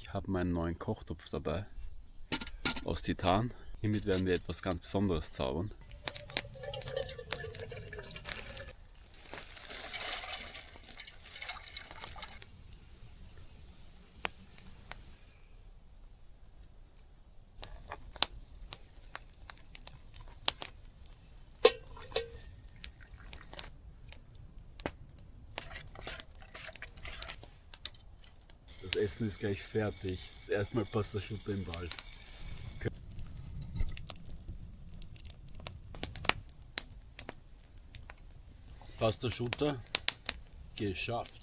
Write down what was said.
Ich habe meinen neuen Kochtopf dabei aus Titan. Hiermit werden wir etwas ganz Besonderes zaubern. Das Essen ist gleich fertig. Das erste Mal Pasta-Asciutto im Wald. Pasta-Asciutto geschafft.